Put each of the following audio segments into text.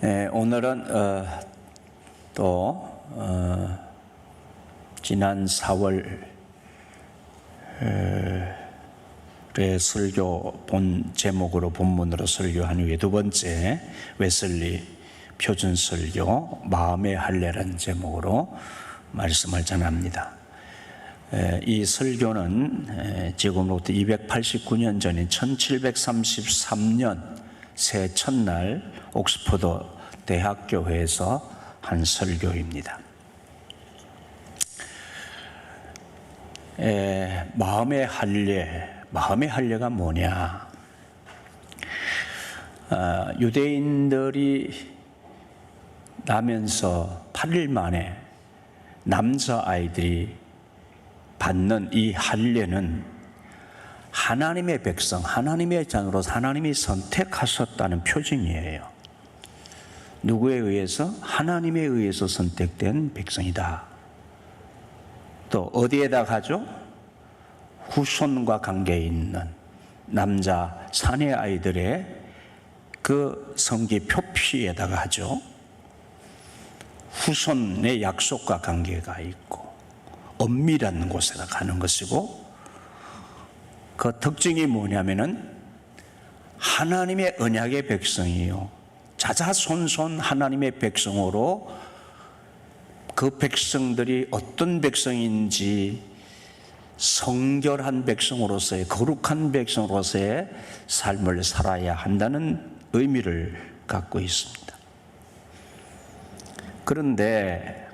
오늘은 지난 4월에 설교 본 제목으로 본문으로 설교한 후에 두 번째 웨슬리 표준 설교 마음의 할례라는 제목으로 말씀을 전합니다. 이 설교는 지금으로부터 289년 전인 1733년 새 첫날 옥스퍼드 대학교회에서 한 설교입니다. 마음의 할례가 뭐냐? 유대인들이 나면서 8일 만에 남자아이들이 받는 이 할례는 하나님의 백성, 하나님의 자녀로서 하나님이 선택하셨다는 표징이에요. 누구에 의해서? 하나님에 의해서 선택된 백성이다. 또 어디에다 가죠? 후손과 관계 있는 남자 사내 아이들의 그 성기 표피에다가 하죠. 후손의 약속과 관계가 있고 엄밀한 곳에다 가는 것이고, 그 특징이 뭐냐면은 하나님의 언약의 백성이요, 자자손손 하나님의 백성으로 그 백성들이 어떤 백성인지 성결한 백성으로서의, 거룩한 백성으로서의 삶을 살아야 한다는 의미를 갖고 있습니다. 그런데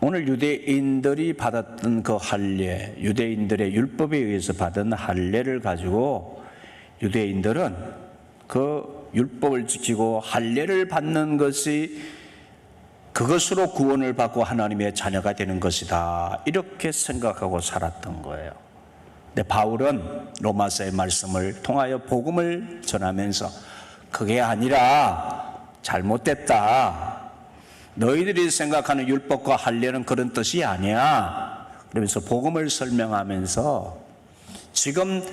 오늘 유대인들이 받았던 그 할례, 유대인들의 율법에 의해서 받은 할례를 가지고 유대인들은 그 율법을 지키고 할례를 받는 것이 그것으로 구원을 받고 하나님의 자녀가 되는 것이다, 이렇게 생각하고 살았던 거예요. 근데 바울은 로마서의 말씀을 통하여 복음을 전하면서 그게 아니라 잘못됐다, 너희들이 생각하는 율법과 할례는 그런 뜻이 아니야, 그러면서 복음을 설명하면서 지금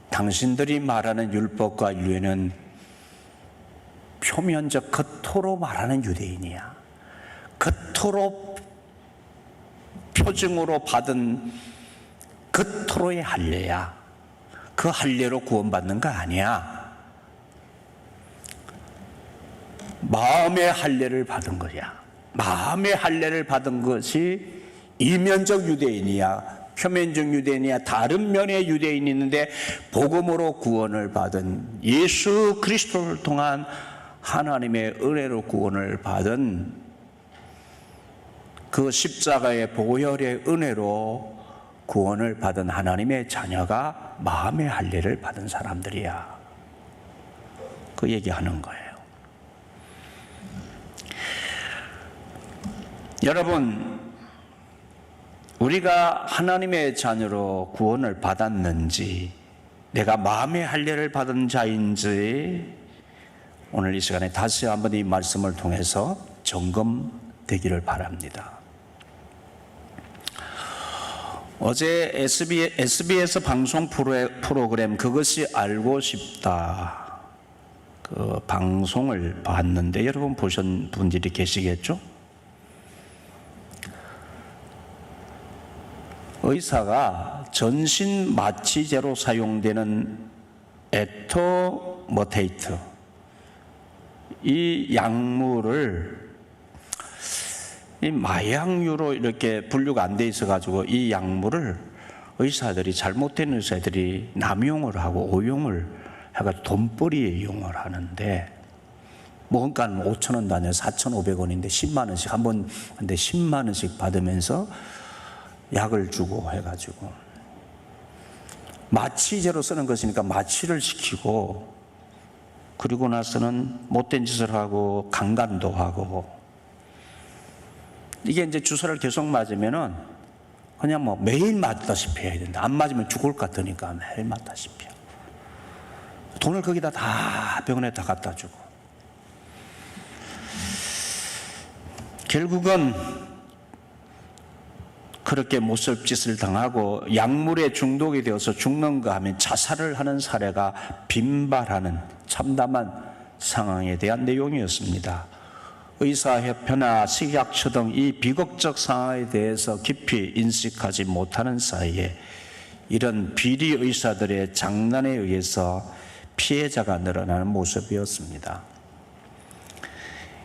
당신들이 말하는 율법과 율례는 표면적 겉으로 말하는 유대인이야. 겉으로 표징으로 받은 겉으로의 할례야. 그 할례로 구원받는 거 아니야. 마음의 할례를 받은 거야. 마음의 할례를 받은 것이 이면적 유대인이야, 표면적 유대인이야, 다른 면의 유대인이 있는데 복음으로 구원을 받은, 예수 그리스도를 통한 하나님의 은혜로 구원을 받은 그 십자가의 보혈의 은혜로 구원을 받은 하나님의 자녀가 마음의 할례를 받은 사람들이야. 그 얘기하는 거예요. 여러분, 우리가 하나님의 자녀로 구원을 받았는지, 내가 마음의 할례를 받은 자인지 오늘 이 시간에 다시 한번 이 말씀을 통해서 점검되기를 바랍니다. 어제 SBS 방송 프로그램 그것이 알고 싶다, 그 방송을 봤는데 여러분 보신 분들이 계시겠죠? 의사가 전신 마취제로 사용되는 에토모테이트, 이 약물을 이 마약류로 이렇게 분류가 안 돼 있어 가지고 이 약물을 의사들이, 잘못된 의사들이 남용을 하고 오용을 해가지고 돈벌이에 이용을 하는데, 뭔가는 5,000원도 아니라 4,500원인데 10만 원씩 한 번 한데 10만 원씩 받으면서 약을 주고 해가지고 마취제로 쓰는 것이니까 마취를 시키고, 그리고 나서는 못된 짓을 하고 강간도 하고, 이게 이제 주사를 계속 맞으면은 그냥 뭐 매일 맞다시피 해야 된다. 안 맞으면 죽을 것 같으니까 매일 맞다시피 하고, 돈을 거기다 다 병원에 다 갖다 주고, 결국은 그렇게 못살짓을 당하고 약물에 중독이 되어서 죽는가 하면 자살을 하는 사례가 빈발하는 참담한 상황에 대한 내용이었습니다. 의사협회나 식약처 등 이 비극적 상황에 대해서 깊이 인식하지 못하는 사이에 이런 비리 의사들의 장난에 의해서 피해자가 늘어나는 모습이었습니다.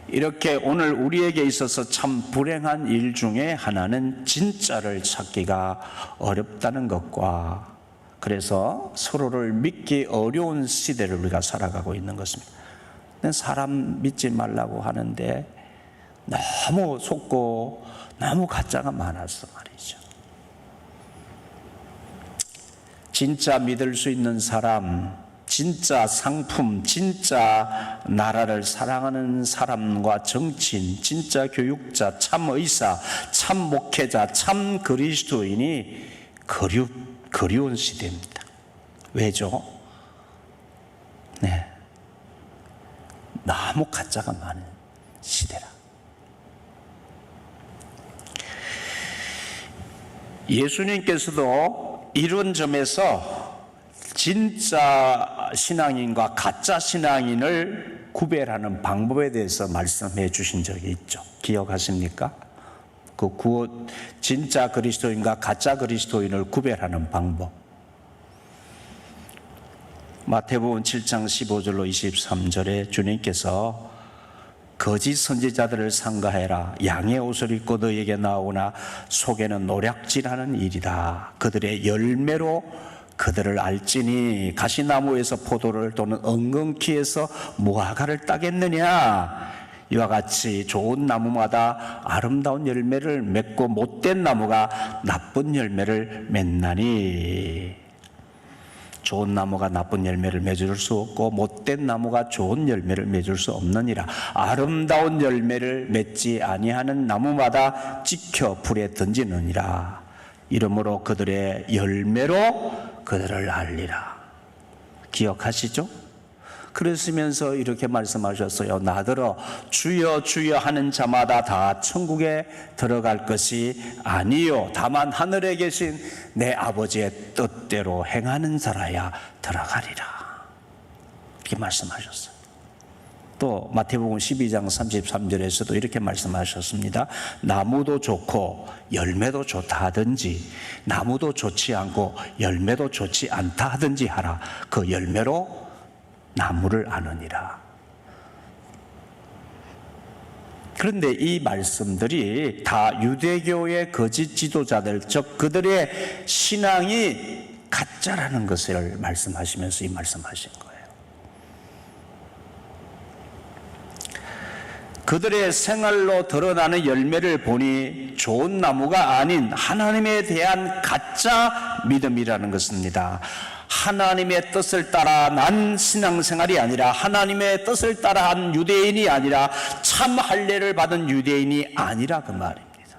이렇게 오늘 우리에게 있어서 참 불행한 일 중에 하나는 진짜를 찾기가 어렵다는 것과, 그래서 서로를 믿기 어려운 시대를 우리가 살아가고 있는 것입니다. 사람 믿지 말라고 하는데 너무 속고 너무 가짜가 많아서 말이죠. 진짜 믿을 수 있는 사람, 진짜 상품, 진짜 나라를 사랑하는 사람과 정치인, 진짜 교육자, 참 의사, 참 목회자, 참 그리스도인이 그리운 시대입니다. 왜죠? 네, 너무 가짜가 많은 시대라. 예수님께서도 이런 점에서 진짜 신앙인과 가짜 신앙인을 구별하는 방법에 대해서 말씀해 주신 적이 있죠. 기억하십니까? 진짜 그리스도인과 가짜 그리스도인을 구별하는 방법. 마태복음 7장 15절로 23절에 주님께서 거짓 선지자들을 삼가해라. 양의 옷을 입고 너에게 나오나 속에는 노략질하는 일이다. 그들의 열매로 그들을 알지니 가시나무에서 포도를 또는 엉겅퀴에서 무화과를 따겠느냐. 이와 같이 좋은 나무마다 아름다운 열매를 맺고 못된 나무가 나쁜 열매를 맺나니. 좋은 나무가 나쁜 열매를 맺을 수 없고 못된 나무가 좋은 열매를 맺을 수 없느니라. 아름다운 열매를 맺지 아니하는 나무마다 찍혀 불에 던지느니라. 이러므로 그들의 열매로 그들을 알리라. 기억하시죠? 그러시면서 이렇게 말씀하셨어요. 나더러 주여 주여 하는 자마다 다 천국에 들어갈 것이 아니요 다만 하늘에 계신 내 아버지의 뜻대로 행하는 자라야 들어가리라. 이렇게 말씀하셨어요. 또 마태복음 12장 33절에서도 이렇게 말씀하셨습니다. 나무도 좋고 열매도 좋다 하든지 나무도 좋지 않고 열매도 좋지 않다 하든지 하라. 그 열매로 나무를 아느니라. 그런데 이 말씀들이 다 유대교의 거짓 지도자들, 즉 그들의 신앙이 가짜라는 것을 말씀하시면서 이 말씀하신 거예요. 그들의 생활로 드러나는 열매를 보니 좋은 나무가 아닌 하나님에 대한 가짜 믿음이라는 것입니다. 하나님의 뜻을 따라 난 신앙생활이 아니라 하나님의 뜻을 따라 한 유대인이 아니라 참 할례를 받은 유대인이 아니라 그 말입니다.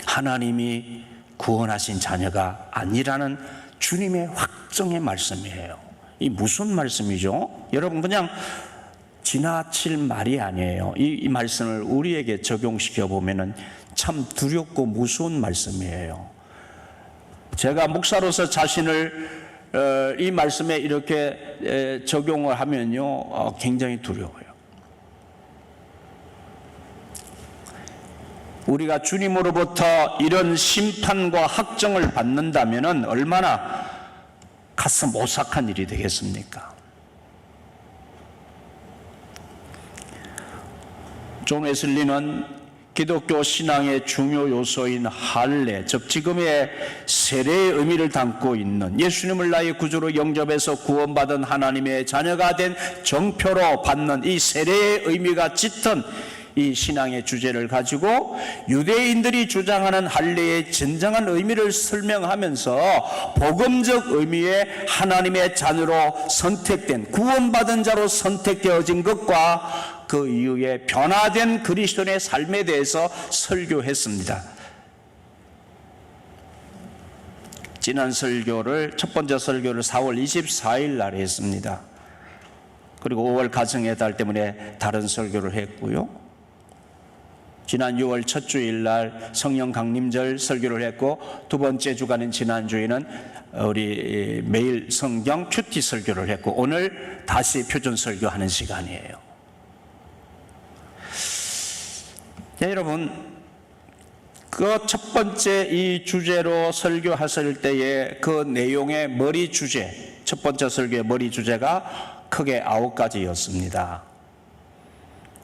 하나님이 구원하신 자녀가 아니라는 주님의 확정의 말씀이에요. 이 무슨 말씀이죠? 여러분 그냥 지나칠 말이 아니에요. 이 말씀을 우리에게 적용시켜 보면은 참 두렵고 무서운 말씀이에요. 제가 목사로서 자신을 이 말씀에 이렇게 적용을 하면요 굉장히 두려워요. 우리가 주님으로부터 이런 심판과 학정을 받는다면 얼마나 가슴 오싹한 일이 되겠습니까? 존 웨슬리는 기독교 신앙의 중요 요소인 할례, 즉 지금의 세례의 의미를 담고 있는 예수님을 나의 구주로 영접해서 구원받은 하나님의 자녀가 된 정표로 받는 이 세례의 의미가 짙은 이 신앙의 주제를 가지고 유대인들이 주장하는 할례의 진정한 의미를 설명하면서 복음적 의미의 하나님의 자녀로 선택된 구원받은 자로 선택되어진 것과 그 이후에 변화된 그리스도인의 삶에 대해서 설교했습니다. 지난 설교를 첫 번째 설교를 4월 24일 날 했습니다. 그리고 5월 가정의 달 때문에 다른 설교를 했고요. 지난 6월 첫 주일날 성령 강림절 설교를 했고, 두 번째 주간인 지난주에는 우리 매일 성경 큐티 설교를 했고, 오늘 다시 표준 설교하는 시간이에요. 네, 여러분, 그 첫 번째 이 주제로 설교하실 때에 그 내용의 머리 주제, 첫 번째 설교의 머리 주제가 크게 9가지였습니다.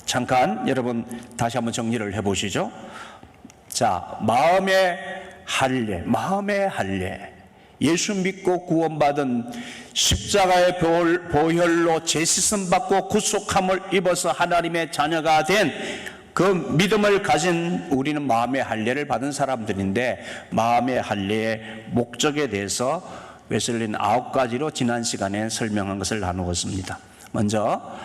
잠깐 여러분 다시 한번 정리를 해보시죠. 자, 마음의 할례. 예수 믿고 구원받은 십자가의 보혈로 죄씻음 받고 구속함을 입어서 하나님의 자녀가 된 그 믿음을 가진 우리는 마음의 할례를 받은 사람들인데, 마음의 할례의 목적에 대해서 웨슬리는 9가지로 지난 시간에 설명한 것을 나누었습니다. 먼저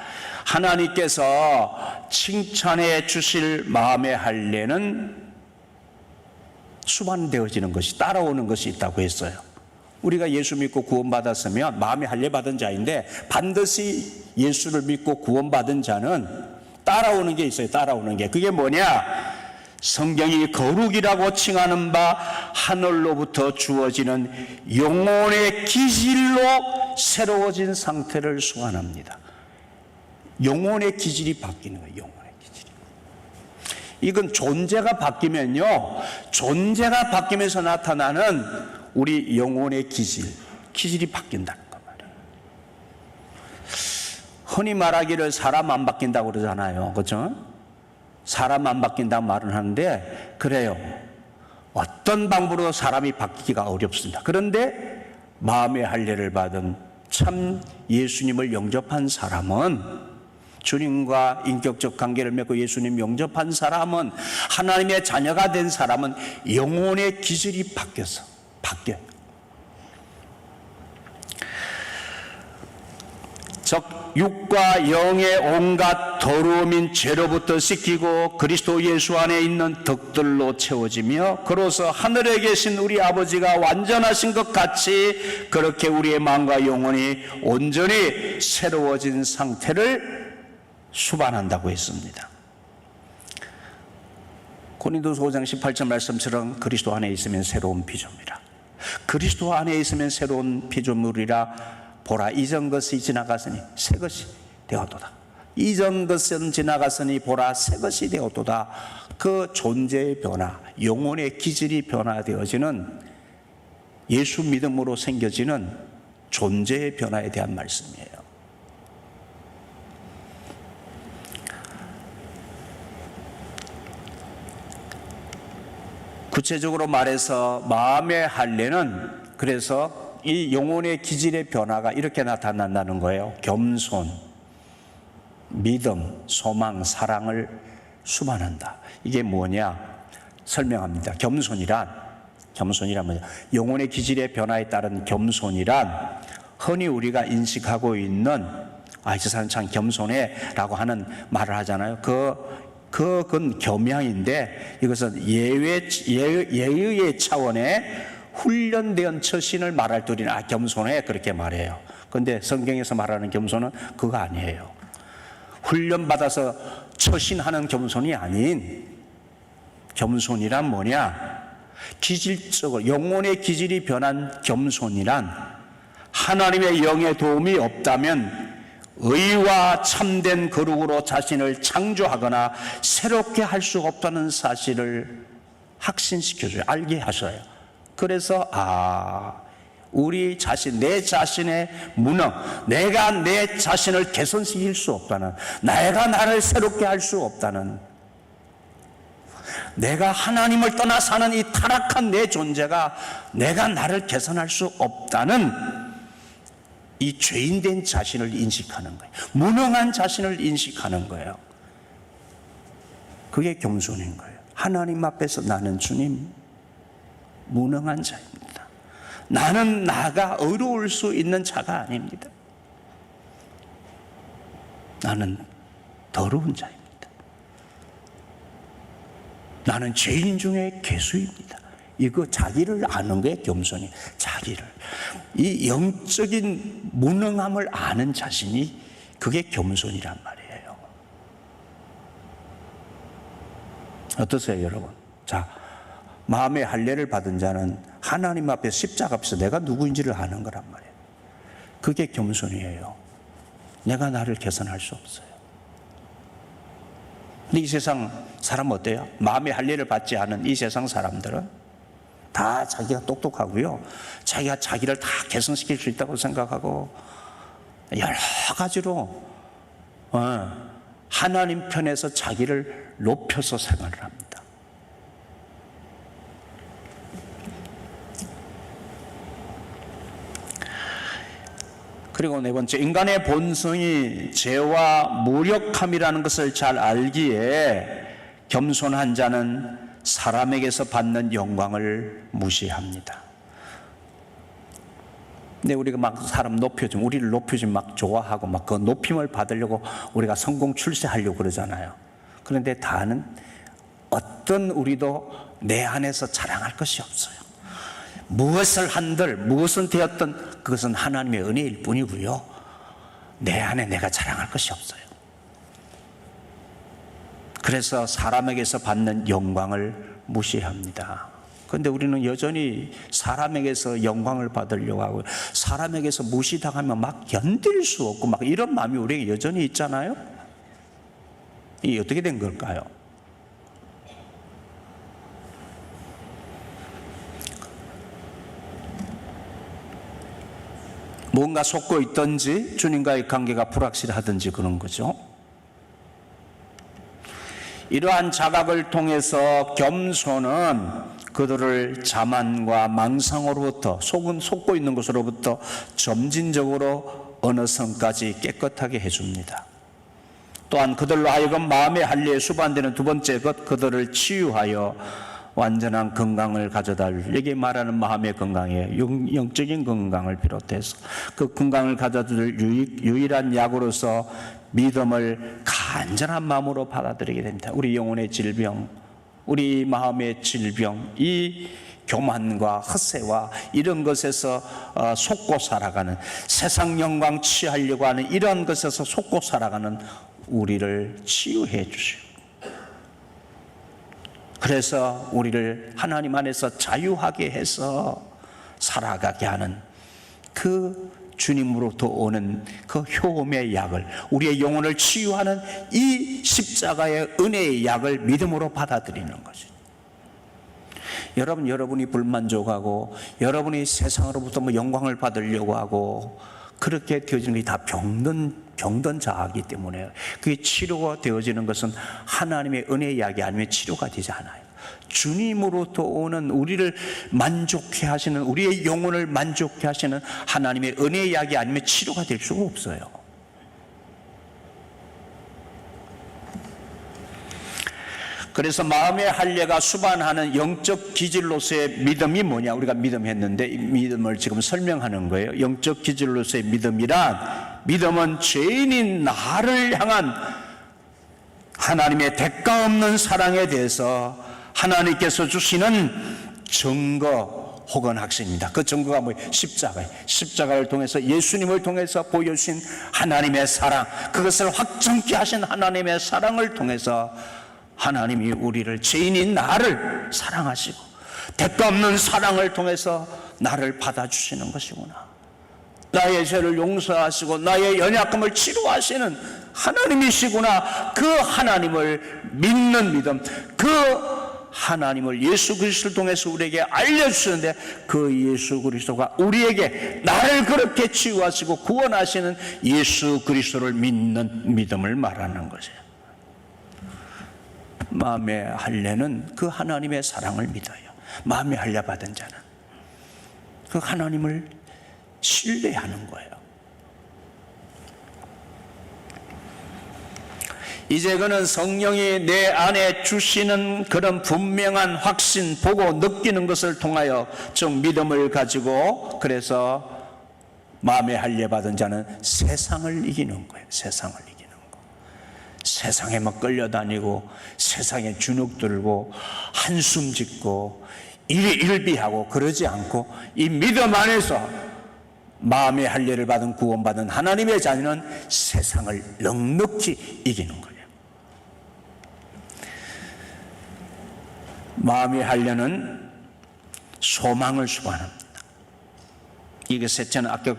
하나님께서 칭찬해 주실 마음의 할례는 수반되어지는 것이, 따라오는 것이 있다고 했어요. 우리가 예수 믿고 구원받았으면 마음의 할례 받은 자인데, 반드시 예수를 믿고 구원받은 자는 따라오는 게 있어요. 따라오는 게. 그게 뭐냐? 성경이 거룩이라고 칭하는 바 하늘로부터 주어지는 영혼의 기질로 새로워진 상태를 소환합니다. 영혼의 기질이 바뀌는 거예요. 영혼의 기질이. 이건 존재가 바뀌면요, 존재가 바뀌면서 나타나는 우리 영혼의 기질이 바뀐다는 거 말이에요. 흔히 말하기를 사람 안 바뀐다고 그러잖아요. 그렇죠? 사람 안 바뀐다는 말은 하는데, 그래요. 어떤 방법으로 사람이 바뀌기가 어렵습니다. 그런데 마음의 할례를 받은 참 예수님을 영접한 사람은, 주님과 인격적 관계를 맺고 예수님 영접한 사람은, 하나님의 자녀가 된 사람은 영혼의 기질이 바뀌어요. 즉 육과 영의 온갖 더러움인 죄로부터 씻기고 그리스도 예수 안에 있는 덕들로 채워지며, 그로서 하늘에 계신 우리 아버지가 완전하신 것 같이 그렇게 우리의 마음과 영혼이 온전히 새로워진 상태를 수반한다고 했습니다. 고린도서 5장 18절 말씀처럼 그리스도 안에 있으면 새로운 피조물이라. 그리스도 안에 있으면 새로운 피조물이라. 보라, 이전 것이 지나갔으니 새 것이 되었도다. 이전 것은 지나갔으니 보라, 새 것이 되었도다. 그 존재의 변화, 영혼의 기질이 변화되어지는, 예수 믿음으로 생겨지는 존재의 변화에 대한 말씀이에요. 구체적으로 말해서 마음의 할례는, 그래서 이 영혼의 기질의 변화가 이렇게 나타난다는 거예요. 겸손, 믿음, 소망, 사랑을 수반한다. 이게 뭐냐? 설명합니다. 겸손이란 뭐냐? 영혼의 기질의 변화에 따른 겸손이란, 흔히 우리가 인식하고 있는, 저 사람 참 겸손해 라고 하는 말을 하잖아요. 그건 겸양인데, 이것은 예의의 차원의 훈련된 처신을 말할 때 우리는 겸손해 그렇게 말해요. 그런데 성경에서 말하는 겸손은 그거 아니에요. 훈련받아서 처신하는 겸손이 아닌, 겸손이란 뭐냐? 기질적으로 영혼의 기질이 변한 겸손이란, 하나님의 영의 도움이 없다면 의와 참된 거룩으로 자신을 창조하거나 새롭게 할 수 없다는 사실을 확신시켜줘요. 알게 하셔요. 그래서 우리 자신, 내 자신의 무능, 내가 내 자신을 개선시킬 수 없다는, 내가 나를 새롭게 할 수 없다는, 내가 하나님을 떠나 사는 이 타락한 내 존재가 내가 나를 개선할 수 없다는 이 죄인된 자신을 인식하는 거예요. 무능한 자신을 인식하는 거예요. 그게 겸손인 거예요. 하나님 앞에서 나는 주님 무능한 자입니다. 나는 나가 어려울 수 있는 자가 아닙니다. 나는 더러운 자입니다. 나는 죄인 중에 괴수입니다. 이거 자기를 아는 게 겸손이, 자기를. 이 영적인 무능함을 아는 자신이, 그게 겸손이란 말이에요. 어떠세요, 여러분? 자, 마음의 할례를 받은 자는 하나님 앞에 십자가 앞에서 내가 누구인지를 아는 거란 말이에요. 그게 겸손이에요. 내가 나를 개선할 수 없어요. 근데 이 세상 사람 어때요? 마음의 할례를 받지 않은 이 세상 사람들은 다 자기가 똑똑하고요, 자기가 자기를 다 개선시킬 수 있다고 생각하고 여러 가지로 하나님 편에서 자기를 높여서 생활을 합니다. 그리고 네 번째, 인간의 본성이 죄와 무력함이라는 것을 잘 알기에 겸손한 자는 사람에게서 받는 영광을 무시합니다. 근데 우리가 막 사람 높여주면, 우리를 높여주면 막 좋아하고 막 그 높임을 받으려고 우리가 성공 출세하려고 그러잖아요. 그런데 다는 어떤 우리도 내 안에서 자랑할 것이 없어요. 무엇을 한들 무엇은 되었든 그것은 하나님의 은혜일 뿐이고요, 내 안에 내가 자랑할 것이 없어요. 그래서 사람에게서 받는 영광을 무시합니다. 그런데 우리는 여전히 사람에게서 영광을 받으려고 하고 사람에게서 무시당하면 막 견딜 수 없고 막 이런 마음이 우리에게 여전히 있잖아요. 이게 어떻게 된 걸까요? 뭔가 속고 있든지 주님과의 관계가 불확실하든지 그런 거죠. 이러한 자각을 통해서 겸손은 그들을 자만과 망상으로부터, 속은 속고 있는 것으로부터 점진적으로 어느 선까지 깨끗하게 해줍니다. 또한 그들로 하여금 마음의 할례에 수반되는 두 번째 것, 그들을 치유하여 완전한 건강을 가져다, 여기 말하는 마음의 건강이에요. 영적인 건강을 비롯해서 그 건강을 가져줄 유일한 약으로서 믿음을 간절한 마음으로 받아들이게 됩니다. 우리 영혼의 질병, 우리 마음의 질병, 이 교만과 헛세와 이런 것에서 속고 살아가는, 세상 영광 취하려고 하는 이런 것에서 속고 살아가는 우리를 치유해 주시고, 그래서 우리를 하나님 안에서 자유하게 해서 살아가게 하는 그 주님으로부터 오는 그 효험의 약을, 우리의 영혼을 치유하는 이 십자가의 은혜의 약을 믿음으로 받아들이는 것이죠. 여러분이 불만족하고 여러분이 세상으로부터 뭐 영광을 받으려고 하고 그렇게 되어지는 게 다 병든 자아이기 때문에 그게 치료가 되어지는 것은 하나님의 은혜의 약이 아니면 치료가 되지 않아요. 주님으로부터 오는 우리를 만족해 하시는, 우리의 영혼을 만족해 하시는 하나님의 은혜의 약이 아니면 치료가 될 수가 없어요. 그래서 마음의 할례가 수반하는 영적 기질로서의 믿음이 뭐냐? 우리가 믿음했는데 이 믿음을 지금 설명하는 거예요. 영적 기질로서의 믿음이란, 믿음은 죄인인 나를 향한 하나님의 대가 없는 사랑에 대해서 하나님께서 주시는 증거 혹은 확신입니다. 그 증거가 뭐예요? 십자가예요. 십자가를 통해서, 예수님을 통해서 보여주신 하나님의 사랑, 그것을 확정케 하신 하나님의 사랑을 통해서 하나님이 우리를, 죄인인 나를 사랑하시고 대가 없는 사랑을 통해서 나를 받아주시는 것이구나, 나의 죄를 용서하시고 나의 연약함을 치료하시는 하나님이시구나, 그 하나님을 믿는 믿음, 그 하나님을 예수 그리스도를 통해서 우리에게 알려주시는데 그 예수 그리스도가 우리에게 나를 그렇게 치유하시고 구원하시는 예수 그리스도를 믿는 믿음을 말하는 것이에요. 마음의 할례는 그 하나님의 사랑을 믿어요. 마음의 할례 받은 자는 그 하나님을 신뢰하는 거예요. 이제 그는 성령이 내 안에 주시는 그런 분명한 확신, 보고 느끼는 것을 통하여 즉 믿음을 가지고, 그래서 마음의 할례 받은 자는 세상을 이기는 거예요. 세상을 이기는 거. 세상에만 끌려다니고 세상에 주눅 들고 한숨 짓고 일비하고 그러지 않고, 이 믿음 안에서 마음의 할례를 받은 구원받은 하나님의 자녀는 세상을 넉넉히 이기는 거예요. 마음이 하려는 소망을 수반합니다. 이게 셋째는 아까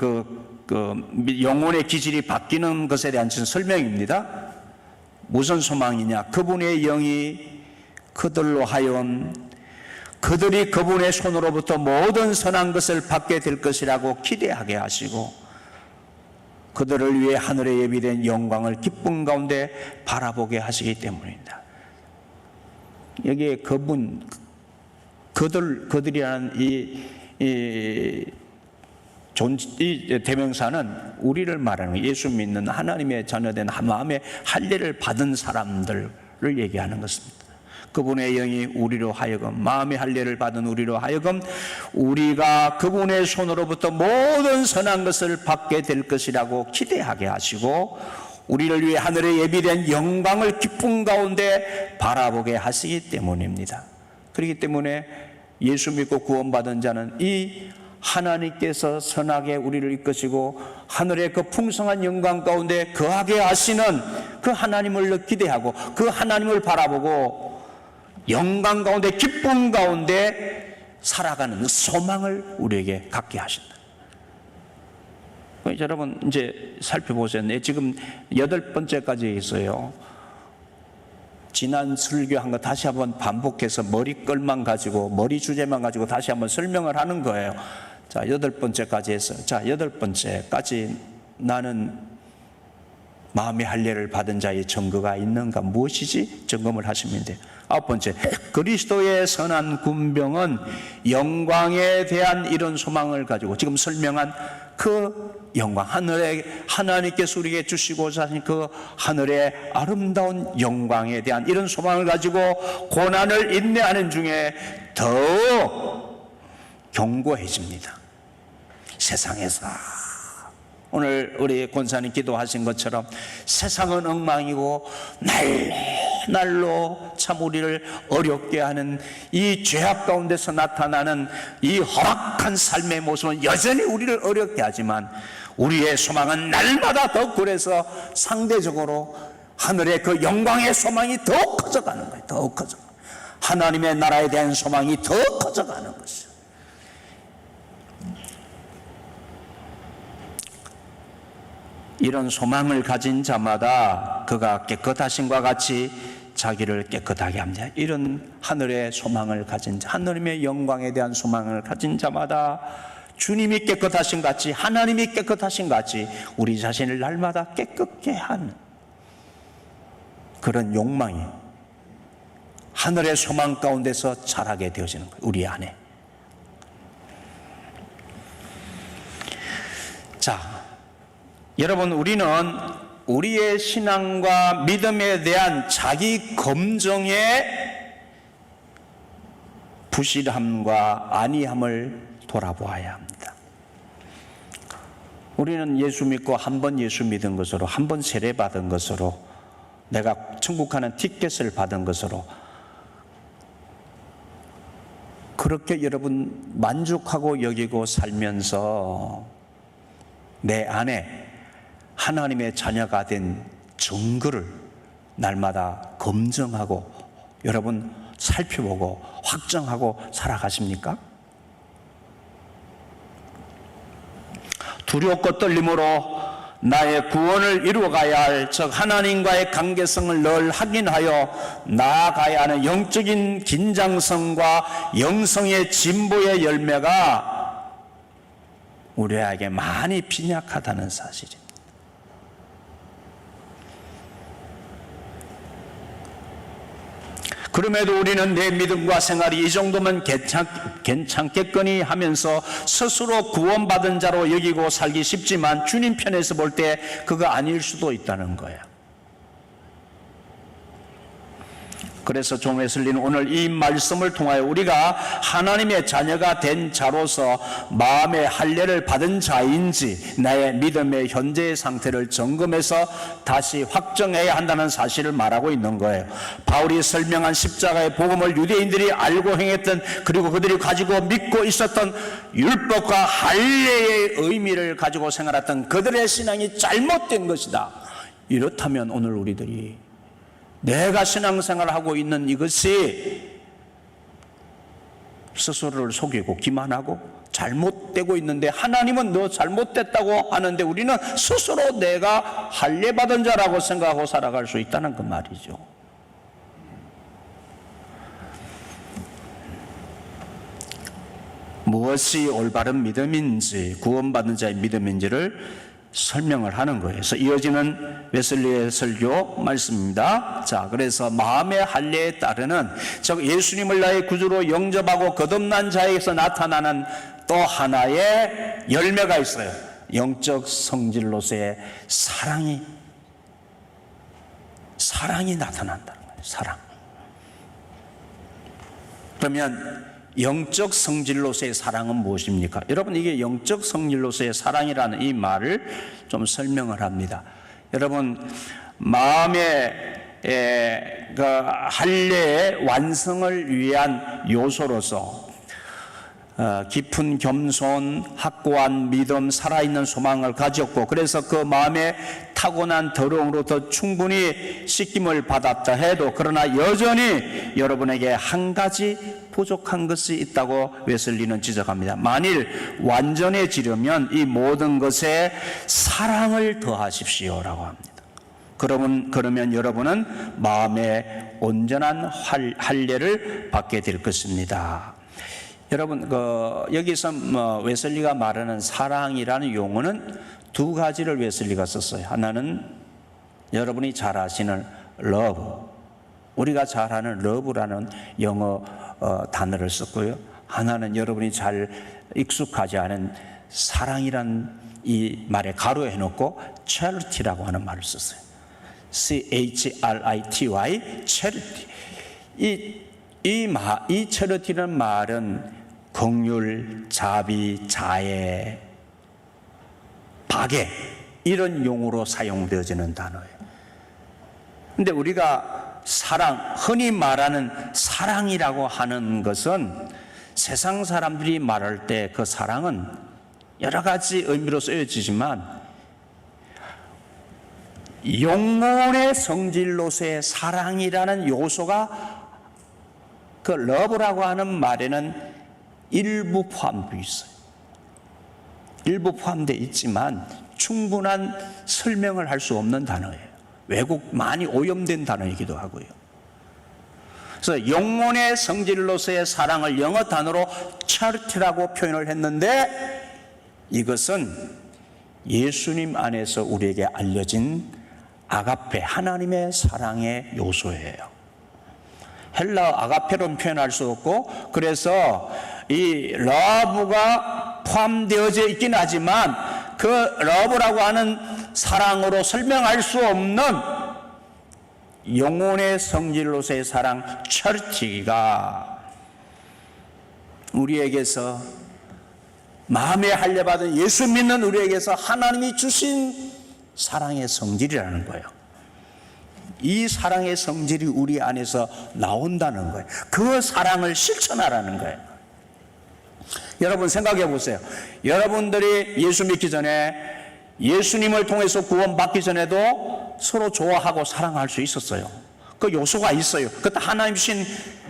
영혼의 기질이 바뀌는 것에 대한 설명입니다. 무슨 소망이냐? 그분의 영이 그들로 하여금 그들이 그분의 손으로부터 모든 선한 것을 받게 될 것이라고 기대하게 하시고 그들을 위해 하늘에 예비된 영광을 기쁨 가운데 바라보게 하시기 때문입니다. 여기에 그들이라는 이 대명사는 우리를 말하는 거예요. 예수 믿는 하나님의 자녀된 마음의 할례를 받은 사람들을 얘기하는 것입니다. 그분의 영이 우리로 하여금 마음의 할례를 받은 우리로 하여금 우리가 그분의 손으로부터 모든 선한 것을 받게 될 것이라고 기대하게 하시고 우리를 위해 하늘에 예비된 영광을 기쁨 가운데 바라보게 하시기 때문입니다. 그렇기 때문에 예수 믿고 구원받은 자는 이 하나님께서 선하게 우리를 이끄시고 하늘의 그 풍성한 영광 가운데 거하게 하시는 그 하나님을 기대하고 그 하나님을 바라보고 영광 가운데 기쁨 가운데 살아가는 소망을 우리에게 갖게 하신다. 여러분 이제 살펴보세요. 지금 8번째까지 있어요. 지난 설교한 거 다시 한번 반복해서 머리글만 가지고 머리 주제만 가지고 다시 한번 설명을 하는 거예요. 자, 8번째까지 해서 자, 8번째까지 나는 마음의 할례를 받은 자의 증거가 있는가? 무엇이지? 점검을 하시면 돼요. 9번째, 그리스도의 선한 군병은 영광에 대한 이런 소망을 가지고 지금 설명한 그 영광, 하늘에 하나님께서 우리에게 주시고자 하신 그 하늘의 아름다운 영광에 대한 이런 소망을 가지고 고난을 인내하는 중에 더욱 견고해집니다. 세상에서 오늘 우리 권사님 기도하신 것처럼 세상은 엉망이고 날로 참 우리를 어렵게 하는 이 죄악 가운데서 나타나는 이 허락한 삶의 모습은 여전히 우리를 어렵게 하지만 우리의 소망은 날마다 더 그래서 상대적으로 하늘의 그 영광의 소망이 더 커져가는 거예요. 더 커져. 하나님의 나라에 대한 소망이 더 커져가는 것이죠. 이런 소망을 가진 자마다 그가 깨끗하심과 같이 자기를 깨끗하게 합니다. 이런 하늘의 소망을 가진 자, 하나님의 영광에 대한 소망을 가진 자마다 주님이 깨끗하신 같이 하나님이 깨끗하신 같이 우리 자신을 날마다 깨끗게 하는 그런 욕망이 하늘의 소망 가운데서 자라게 되어지는 거예요. 우리 안에. 자, 여러분, 우리는 우리의 신앙과 믿음에 대한 자기 검증의 부실함과 아니함을 돌아보아야 합니다. 우리는 예수 믿고 한 번 예수 믿은 것으로, 한 번 세례 받은 것으로, 내가 천국 가는 티켓을 받은 것으로 그렇게 여러분 만족하고 여기고 살면서 내 안에 하나님의 자녀가 된 증거를 날마다 검증하고 여러분 살펴보고 확정하고 살아가십니까? 두렵고 떨림으로 나의 구원을 이루어가야 할 즉 하나님과의 관계성을 늘 확인하여 나아가야 하는 영적인 긴장성과 영성의 진보의 열매가 우리에게 많이 빈약하다는 사실입니다. 그럼에도 우리는 내 믿음과 생활이 이 정도면 괜찮겠거니 하면서 스스로 구원받은 자로 여기고 살기 쉽지만 주님 편에서 볼 때 그거 아닐 수도 있다는 거예요. 그래서 존 웨슬리는 오늘 이 말씀을 통하여 우리가 하나님의 자녀가 된 자로서 마음의 할례를 받은 자인지 나의 믿음의 현재의 상태를 점검해서 다시 확정해야 한다는 사실을 말하고 있는 거예요. 바울이 설명한 십자가의 복음을 유대인들이 알고 행했던 그리고 그들이 가지고 믿고 있었던 율법과 할례의 의미를 가지고 생활했던 그들의 신앙이 잘못된 것이다. 이렇다면 오늘 우리들이 내가 신앙생활을 하고 있는 이것이 스스로를 속이고 기만하고 잘못되고 있는데, 하나님은 너 잘못됐다고 하는데 우리는 스스로 내가 할례받은 자라고 생각하고 살아갈 수 있다는 그 말이죠. 무엇이 올바른 믿음인지, 구원받는 자의 믿음인지를 설명을 하는 거예요. 그래서 이어지는 웨슬리의 설교 말씀입니다. 자, 그래서 마음의 할례에 따르는, 즉 예수님을 나의 구주로 영접하고 거듭난 자에게서 나타나는 또 하나의 열매가 있어요. 영적 성질로서의 사랑이 나타난다는 거예요. 사랑. 그러면 영적 성질로서의 사랑은 무엇입니까? 여러분, 이게 영적 성질로서의 사랑이라는 이 말을 좀 설명을 합니다. 여러분, 마음의 그 할례의 완성을 위한 요소로서 깊은 겸손, 확고한 믿음, 살아있는 소망을 가졌고, 그래서 그 마음에 타고난 더러움으로부터 충분히 씻김을 받았다 해도, 그러나 여전히 여러분에게 한 가지 부족한 것이 있다고 웨슬리는 지적합니다. 만일 완전해지려면 이 모든 것에 사랑을 더하십시오라고 합니다. 그러면 여러분은 마음의 온전한 할례를 받게 될 것입니다. 여러분, 여기서 웨슬리가 말하는 사랑이라는 용어는 두 가지를 웨슬리가 썼어요. 하나는 여러분이 잘 아시는 love, 우리가 잘 아는 love라는 영어 단어를 썼고요. 하나는 여러분이 잘 익숙하지 않은 사랑이란 이 말에 가로해 놓고 charity라고 하는 말을 썼어요. CHRITY, charity. 이 charity라는 말은 긍휼, 자비, 자애, 박애, 이런 용어로 사용되어지는 단어예요. 근데 우리가 사랑, 흔히 말하는 사랑이라고 하는 것은 세상 사람들이 말할 때 그 사랑은 여러 가지 의미로 쓰여지지만, 영혼의 성질로서의 사랑이라는 요소가 그 러브라고 하는 말에는 일부 포함되어 있어요. 일부 포함되어 있지만 충분한 설명을 할 수 없는 단어예요. 외국 많이 오염된 단어이기도 하고요. 그래서 영혼의 성질로서의 사랑을 영어 단어로 charity라고 표현을 했는데, 이것은 예수님 안에서 우리에게 알려진 아가페, 하나님의 사랑의 요소예요. 헬라어 아가페로는 표현할 수 없고, 그래서 이 러브가 포함되어져 있긴 하지만 그 러브라고 하는 사랑으로 설명할 수 없는 영혼의 성질로서의 사랑, charity가 우리에게서, 마음에 할례받은 예수 믿는 우리에게서 하나님이 주신 사랑의 성질이라는 거예요. 이 사랑의 성질이 우리 안에서 나온다는 거예요. 그 사랑을 실천하라는 거예요. 여러분 생각해 보세요. 여러분들이 예수 믿기 전에, 예수님을 통해서 구원받기 전에도 서로 좋아하고 사랑할 수 있었어요. 그 요소가 있어요. 그것도 하나님 주신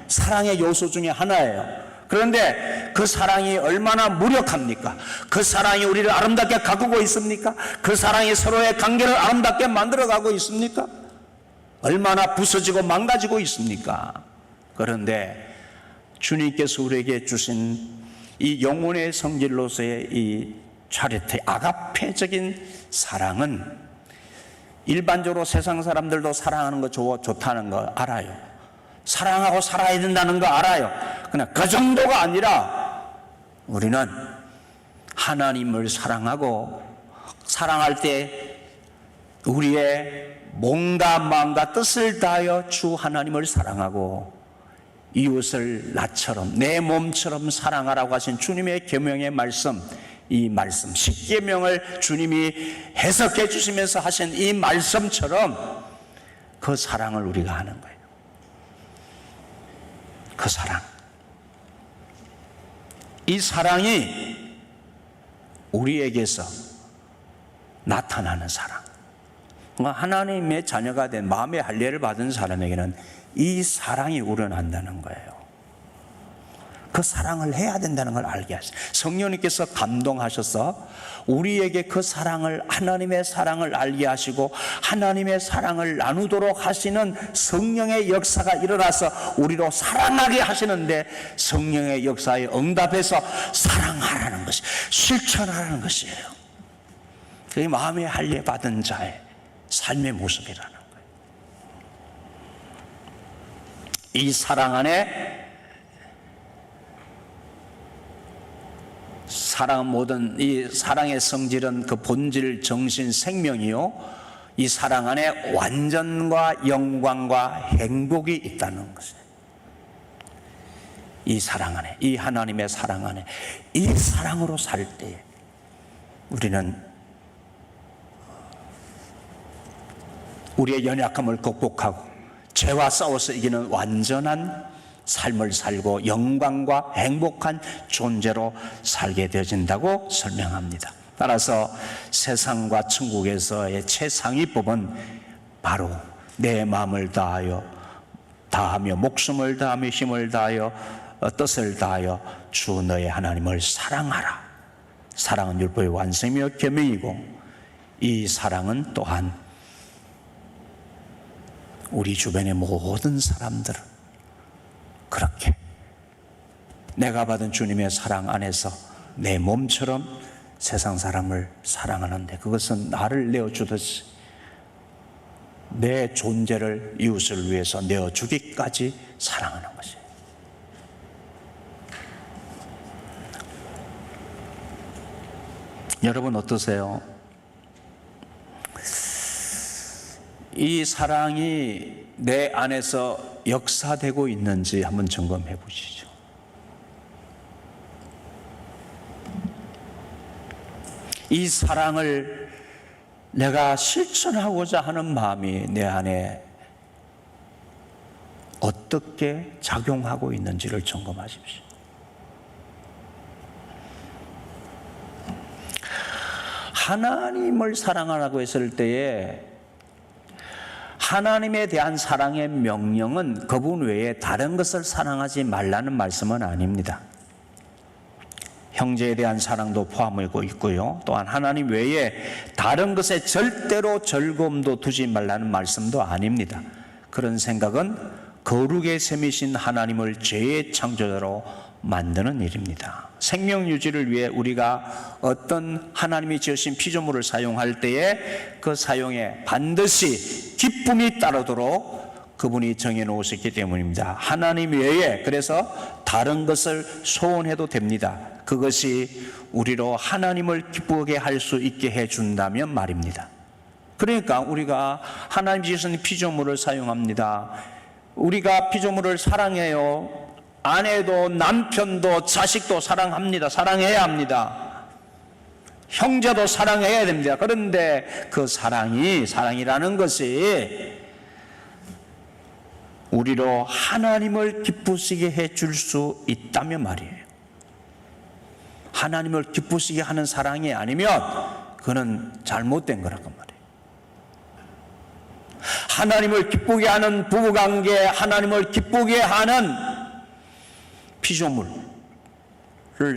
사랑의 요소 중에 하나예요. 그런데 그 사랑이 얼마나 무력합니까? 그 사랑이 우리를 아름답게 가꾸고 있습니까? 그 사랑이 서로의 관계를 아름답게 만들어가고 있습니까? 얼마나 부서지고 망가지고 있습니까? 그런데 주님께서 우리에게 주신 이 영혼의 성질로서의 이 차리티, 아가페적인 사랑은 일반적으로 세상 사람들도 사랑하는 거 좋다는 거 알아요. 사랑하고 살아야 된다는 거 알아요. 그러나 그 정도가 아니라 우리는 하나님을 사랑하고, 사랑할 때 우리의 몸과 마음과 뜻을 다하여 주 하나님을 사랑하고 이웃을 나처럼, 내 몸처럼 사랑하라고 하신 주님의 계명의 말씀, 이 말씀 십계명을 주님이 해석해 주시면서 하신 이 말씀처럼 그 사랑을 우리가 하는 거예요. 그 사랑, 이 사랑이 우리에게서 나타나는 사랑, 하나님의 자녀가 된, 마음의 할례를 받은 사람에게는 이 사랑이 우러난다는 거예요. 그 사랑을 해야 된다는 걸 알게 하시죠. 성령님께서 감동하셔서 우리에게 그 사랑을, 하나님의 사랑을 알게 하시고 하나님의 사랑을 나누도록 하시는 성령의 역사가 일어나서 우리로 사랑하게 하시는데, 성령의 역사에 응답해서 사랑하라는 것이, 실천하라는 것이에요. 그게 마음에 할례 받은 자의 삶의 모습이라는 거예요. 이 사랑 안에, 사랑은 모든, 이 사랑의 성질은 그 본질, 정신, 생명이요, 이 사랑 안에 완전과 영광과 행복이 있다는 것이에요. 이 사랑 안에, 이 하나님의 사랑 안에, 이 사랑으로 살 때에 우리는 우리의 연약함을 극복하고 죄와 싸워서 이기는 완전한 삶을 살고 영광과 행복한 존재로 살게 되어진다고 설명합니다. 따라서 세상과 천국에서의 최상위법은 바로 내 마음을 다하며 목숨을 다하며 힘을 다하여 뜻을 다하여 주 너의 하나님을 사랑하라. 사랑은 율법의 완성이며 계명이고, 이 사랑은 또한 우리 주변의 모든 사람들을 그렇게 내가 받은 주님의 사랑 안에서 내 몸처럼 세상 사람을 사랑하는데, 그것은 나를 내어주듯이 내 존재를 이웃을 위해서 내어주기까지 사랑하는 것이에요. 여러분 어떠세요? 이 사랑이 내 안에서 역사되고 있는지 한번 점검해 보시죠. 이 사랑을 내가 실천하고자 하는 마음이 내 안에 어떻게 작용하고 있는지를 점검하십시오. 하나님을 사랑하라고 했을 때에 하나님에 대한 사랑의 명령은 그분 외에 다른 것을 사랑하지 말라는 말씀은 아닙니다. 형제에 대한 사랑도 포함하고 있고요, 또한 하나님 외에 다른 것에 절대로 즐거움도 두지 말라는 말씀도 아닙니다. 그런 생각은 거룩의 셈이신 하나님을 죄의 창조자로 만드는 일입니다. 생명 유지를 위해 우리가 어떤 하나님이 지으신 피조물을 사용할 때에 그 사용에 반드시 기쁨이 따르도록 그분이 정해놓으셨기 때문입니다. 하나님 외에, 그래서 다른 것을 소원해도 됩니다. 그것이 우리로 하나님을 기쁘게 할 수 있게 해준다면 말입니다. 그러니까 우리가 하나님 지으신 피조물을 사용합니다. 우리가 피조물을 사랑해요. 아내도 남편도 자식도 사랑합니다. 사랑해야 합니다. 형제도 사랑해야 됩니다. 그런데 그 사랑이라는 것이 우리로 하나님을 기쁘시게 해줄 수 있다면 말이에요. 하나님을 기쁘시게 하는 사랑이 아니면 그는 잘못된 거란 말이에요. 하나님을 기쁘게 하는 부부관계, 하나님을 기쁘게 하는 피조물을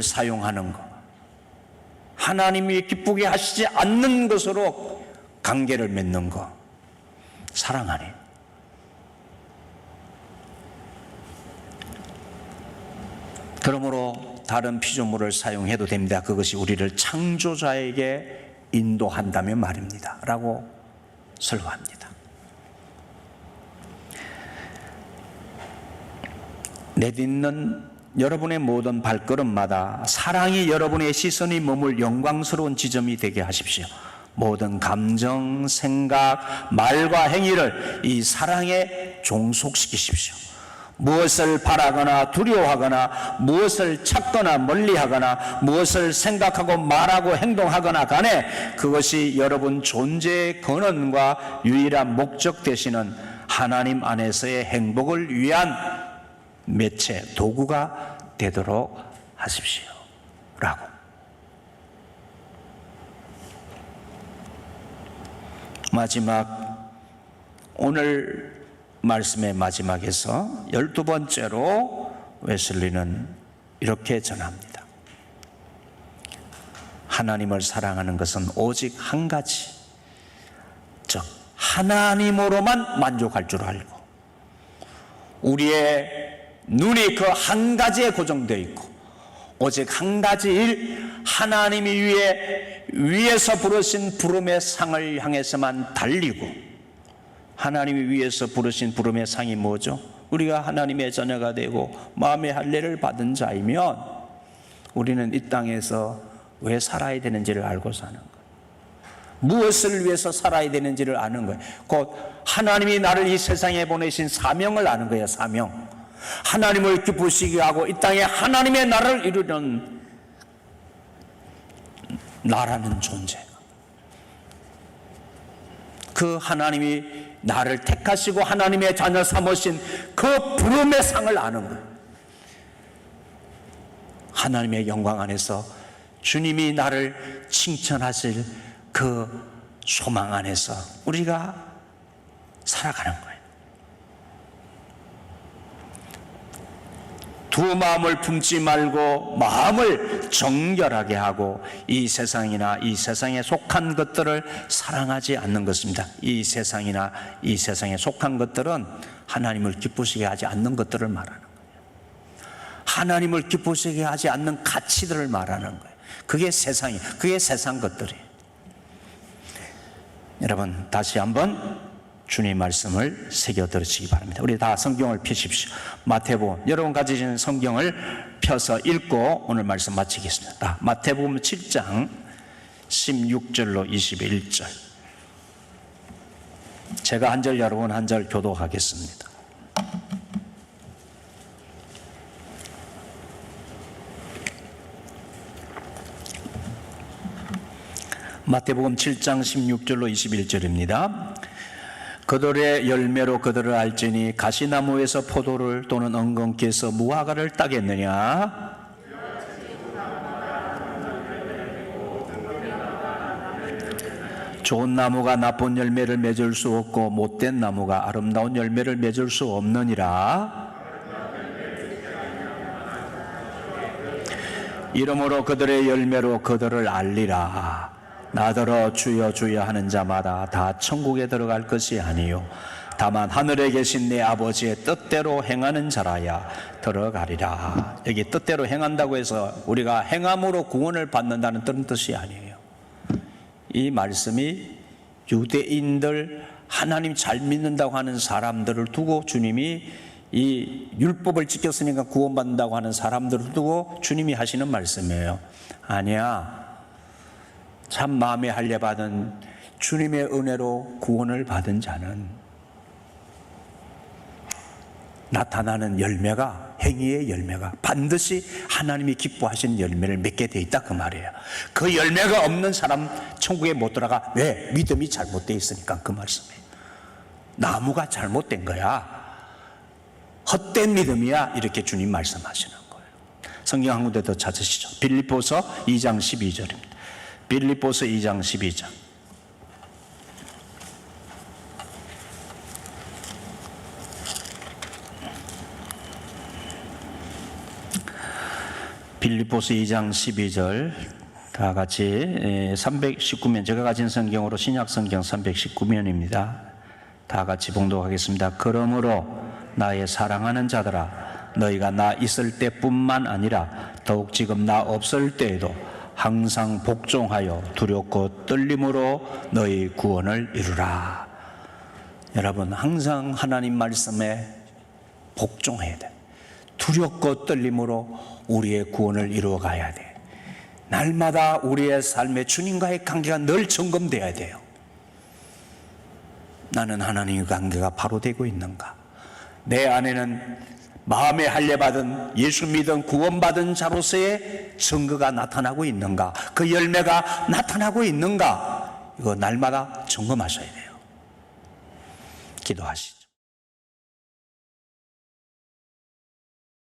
사용하는 것, 하나님이 기쁘게 하시지 않는 것으로 관계를 맺는 것, 사랑 아니에요. 그러므로 다른 피조물을 사용해도 됩니다. 그것이 우리를 창조자에게 인도한다면 말입니다 라고 설교합니다. 내딛는 여러분의 모든 발걸음마다 사랑이 여러분의 시선이 머물 영광스러운 지점이 되게 하십시오. 모든 감정, 생각, 말과 행위를 이 사랑에 종속시키십시오. 무엇을 바라거나 두려워하거나 무엇을 찾거나 멀리하거나 무엇을 생각하고 말하고 행동하거나 간에 그것이 여러분 존재의 근원과 유일한 목적 되시는 하나님 안에서의 행복을 위한 매체, 도구가 되도록 하십시오 라고. 마지막, 오늘 말씀의 마지막에서 12번째로 웨슬리는 이렇게 전합니다. 하나님을 사랑하는 것은 오직 한 가지, 즉 하나님으로만 만족할 줄 알고 우리의 눈이 그 한 가지에 고정되어 있고 오직 한 가지 일, 하나님이 위에서 부르신 부름의 상을 향해서만 달리고, 하나님이 위에서 부르신 부름의 상이 뭐죠? 우리가 하나님의 자녀가 되고 마음의 할례를 받은 자이면 우리는 이 땅에서 왜 살아야 되는지를 알고 사는 거예요. 무엇을 위해서 살아야 되는지를 아는 거예요. 곧 하나님이 나를 이 세상에 보내신 사명을 아는 거예요. 사명. 하나님을 기쁘시게 하고 이 땅에 하나님의 나라를 이루는 나라는 존재. 그 하나님이 나를 택하시고 하나님의 자녀 삼으신 그 부름의 상을 아는 거예요. 하나님의 영광 안에서 주님이 나를 칭찬하실 그 소망 안에서 우리가 살아가는 거예요. 두 마음을 품지 말고 마음을 정결하게 하고 이 세상이나 이 세상에 속한 것들을 사랑하지 않는 것입니다. 이 세상이나 이 세상에 속한 것들은 하나님을 기쁘시게 하지 않는 것들을 말하는 거예요. 하나님을 기쁘시게 하지 않는 가치들을 말하는 거예요. 그게 세상이에요. 그게 세상 것들이에요. 여러분, 다시 한번 주님 말씀을 새겨 들으시기 바랍니다. 우리 다 성경을 펴십시오. 마태복음, 여러분 가지신 성경을 펴서 읽고 오늘 말씀 마치겠습니다. 마태복음 7장 16절로 21절. 제가 한 절, 여러분 한 절 교독하겠습니다. 마태복음 7장 16절로 21절입니다. 그들의 열매로 그들을 알지니 가시나무에서 포도를 또는 엉겅퀴에서 무화과를 따겠느냐? 좋은 나무가 나쁜 열매를 맺을 수 없고 못된 나무가 아름다운 열매를 맺을 수 없느니라. 이러므로 그들의 열매로 그들을 알리라. 나더러 주여 주여 하는 자마다 다 천국에 들어갈 것이 아니요 다만 하늘에 계신 내 아버지의 뜻대로 행하는 자라야 들어가리라. 여기 뜻대로 행한다고 해서 우리가 행함으로 구원을 받는다는 뜻이 아니에요. 이 말씀이 유대인들, 하나님 잘 믿는다고 하는 사람들을 두고 주님이 이 율법을 지켰으니까 구원받는다고 하는 사람들을 두고 주님이 하시는 말씀이에요. 아니야. 참 마음에 할례 받은 주님의 은혜로 구원을 받은 자는 나타나는 열매가, 행위의 열매가 반드시 하나님이 기뻐하시는 열매를 맺게 돼 있다 그 말이에요. 그 열매가 없는 사람 천국에 못 들어가. 왜? 믿음이 잘못되어 있으니까. 그 말씀이에요. 나무가 잘못된 거야. 헛된 믿음이야. 이렇게 주님 말씀하시는 거예요. 성경 한 군데 더 찾으시죠. 빌립보서 2장 12절입니다. 빌립보서 2장 12절. 빌립보서 2장 12절 다 같이 319면, 제가 가진 성경으로 신약 성경 319면입니다. 다 같이 봉독하겠습니다. 그러므로 나의 사랑하는 자들아, 너희가 나 있을 때뿐만 아니라 더욱 지금 나 없을 때에도 항상 복종하여 두렵고 떨림으로 너희 구원을 이루라. 여러분, 항상 하나님 말씀에 복종해야 돼. 두렵고 떨림으로 우리의 구원을 이루어가야 돼. 날마다 우리의 삶에 주님과의 관계가 늘 점검돼야 돼요. 나는 하나님의 관계가 바로 되고 있는가? 내 안에는 마음에 할례받은, 예수 믿은, 구원받은 자로서의 증거가 나타나고 있는가? 그 열매가 나타나고 있는가? 이거 날마다 점검하셔야 돼요. 기도하시죠.